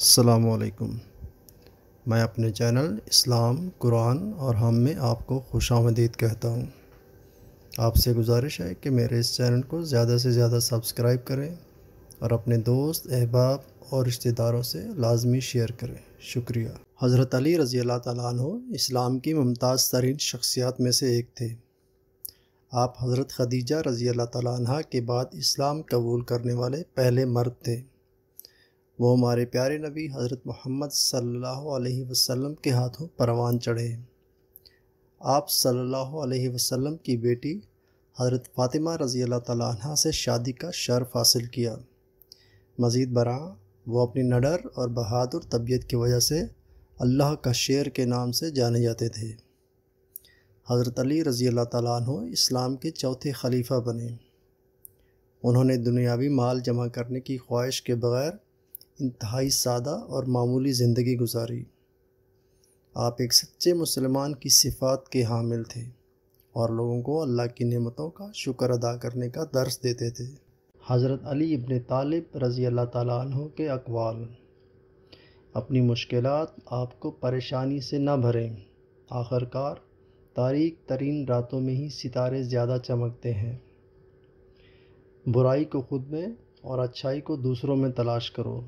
السلام علیکم۔ میں اپنے چینل اسلام، قرآن اور ہم میں آپ کو خوش آمدید کہتا ہوں۔ آپ سے گزارش ہے کہ میرے اس چینل کو زیادہ سے زیادہ سبسکرائب کریں اور اپنے دوست، احباب اور رشتہ داروں سے لازمی شیئر کریں۔ شکریہ۔ حضرت علی رضی اللہ تعالیٰ عنہ اسلام کی ممتاز ترین شخصیات میں سے ایک تھے۔ آپ حضرت خدیجہ رضی اللہ تعالیٰ عنہ کے بعد اسلام قبول کرنے والے پہلے مرد تھے۔ وہ ہمارے پیارے نبی حضرت محمد صلی اللہ علیہ وسلم کے ہاتھوں پروان چڑھے۔ آپ صلی اللہ علیہ وسلم کی بیٹی حضرت فاطمہ رضی اللہ تعالیٰ عنہ سے شادی کا شرف حاصل کیا۔ مزید برآں وہ اپنی نڈر اور بہادر طبیعت کی وجہ سے اللہ کا شیر کے نام سے جانے جاتے تھے۔ حضرت علی رضی اللہ تعالیٰ عنہ اسلام کے چوتھے خلیفہ بنے۔ انہوں نے دنیاوی مال جمع کرنے کی خواہش کے بغیر انتہائی سادہ اور معمولی زندگی گزاری۔ آپ ایک سچے مسلمان کی صفات کے حامل تھے اور لوگوں کو اللہ کی نعمتوں کا شکر ادا کرنے کا درس دیتے تھے۔ حضرت علی ابن طالب رضی اللہ تعالیٰ عنہ کے اقوال: اپنی مشکلات آپ کو پریشانی سے نہ بھریں، آخر کار تاریک ترین راتوں میں ہی ستارے زیادہ چمکتے ہیں۔ برائی کو خود میں اور اچھائی کو دوسروں میں تلاش کرو،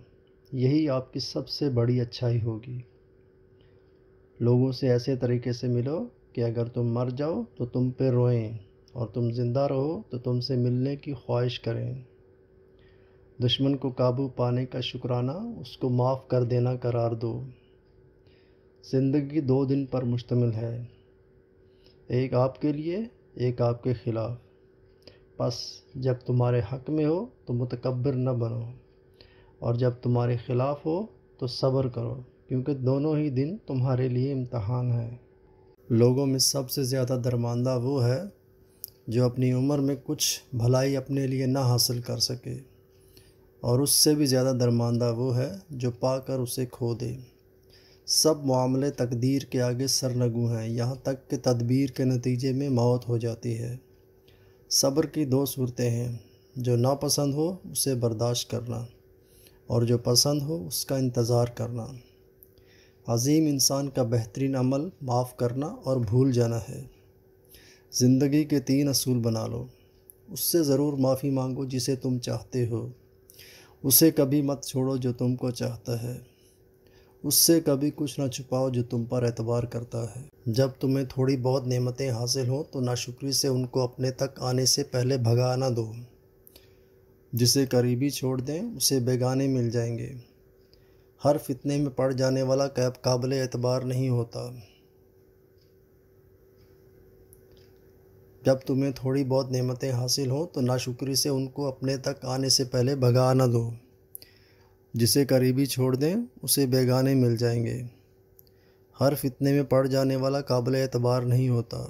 یہی آپ کی سب سے بڑی اچھائی ہوگی۔ لوگوں سے ایسے طریقے سے ملو کہ اگر تم مر جاؤ تو تم پہ روئیں، اور تم زندہ رہو تو تم سے ملنے کی خواہش کریں۔ دشمن کو قابو پانے کا شکرانہ اس کو معاف کر دینا قرار دو۔ زندگی 2 دن پر مشتمل ہے، ایک آپ کے لیے، ایک آپ کے خلاف۔ پس جب تمہارے حق میں ہو تو متکبر نہ بنو، اور جب تمہارے خلاف ہو تو صبر کرو، کیونکہ دونوں ہی دن تمہارے لیے امتحان ہے۔ لوگوں میں سب سے زیادہ درماندہ وہ ہے جو اپنی عمر میں کچھ بھلائی اپنے لیے نہ حاصل کر سکے، اور اس سے بھی زیادہ درماندہ وہ ہے جو پا کر اسے کھو دے۔ سب معاملے تقدیر کے آگے سرنگوں ہیں، یہاں تک کہ تدبیر کے نتیجے میں موت ہو جاتی ہے۔ صبر کی 2 صورتیں ہیں، جو ناپسند ہو اسے برداشت کرنا، اور جو پسند ہو اس کا انتظار کرنا۔ عظیم انسان کا بہترین عمل معاف کرنا اور بھول جانا ہے۔ زندگی کے 3 اصول بنا لو۔ اس سے ضرور معافی مانگو جسے تم چاہتے ہو، اسے کبھی مت چھوڑو جو تم کو چاہتا ہے، اس سے کبھی کچھ نہ چھپاؤ جو تم پر اعتبار کرتا ہے۔ جب تمہیں تھوڑی بہت نعمتیں حاصل ہوں تو ناشکری سے ان کو اپنے تک آنے سے پہلے بھگا نہ دو۔ جسے قریبی چھوڑ دیں اسے بیگانے مل جائیں گے۔ ہر فتنے میں پڑ جانے والا قابل اعتبار نہیں ہوتا۔ جب تمہیں تھوڑی بہت نعمتیں حاصل ہوں تو ناشکری سے ان کو اپنے تک آنے سے پہلے بھگا نہ دو۔ جسے قریبی چھوڑ دیں اسے بیگانے مل جائیں گے۔ ہر فتنے میں پڑ جانے والا قابل اعتبار نہیں ہوتا۔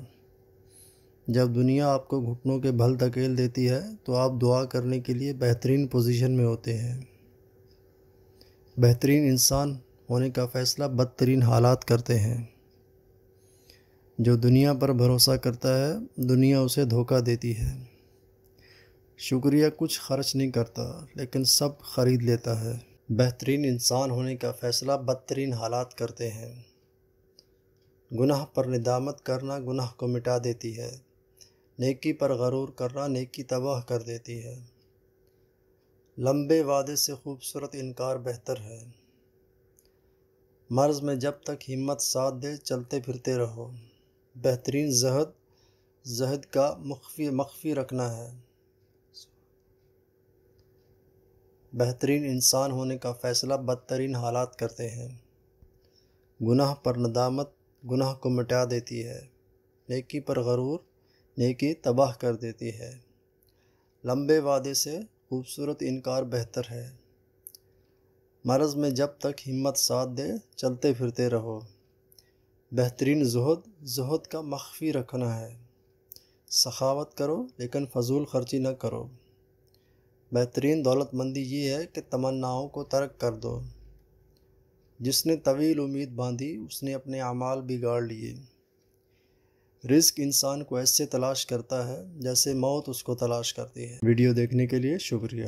جب دنیا آپ کو گھٹنوں کے بھل دھکیل دیتی ہے تو آپ دعا کرنے کے لیے بہترین پوزیشن میں ہوتے ہیں۔ بہترین انسان ہونے کا فیصلہ بدترین حالات کرتے ہیں۔ جو دنیا پر بھروسہ کرتا ہے دنیا اسے دھوکہ دیتی ہے۔ شکریہ کچھ خرچ نہیں کرتا لیکن سب خرید لیتا ہے۔ بہترین انسان ہونے کا فیصلہ بدترین حالات کرتے ہیں۔ گناہ پر ندامت کرنا گناہ کو مٹا دیتی ہے، نیکی پر غرور کرنا نیکی تباہ کر دیتی ہے۔ لمبے وعدے سے خوبصورت انکار بہتر ہے۔ مرض میں جب تک ہمت ساتھ دے چلتے پھرتے رہو۔ بہترین زہد کا مخفی رکھنا ہے۔ بہترین انسان ہونے کا فیصلہ بدترین حالات کرتے ہیں۔ گناہ پر ندامت گناہ کو مٹا دیتی ہے، نیکی پر غرور نیکی تباہ کر دیتی ہے۔ لمبے وعدے سے خوبصورت انکار بہتر ہے۔ مرض میں جب تک ہمت ساتھ دے چلتے پھرتے رہو۔ بہترین زہد کا مخفی رکھنا ہے۔ سخاوت کرو لیکن فضول خرچی نہ کرو۔ بہترین دولت مندی یہ ہے کہ تمناؤں کو ترک کر دو۔ جس نے طویل امید باندھی اس نے اپنے اعمال بگاڑ لیے۔ رزق انسان کو ایسے تلاش کرتا ہے جیسے موت اس کو تلاش کرتی ہے۔ ویڈیو دیکھنے کے لیے شکریہ۔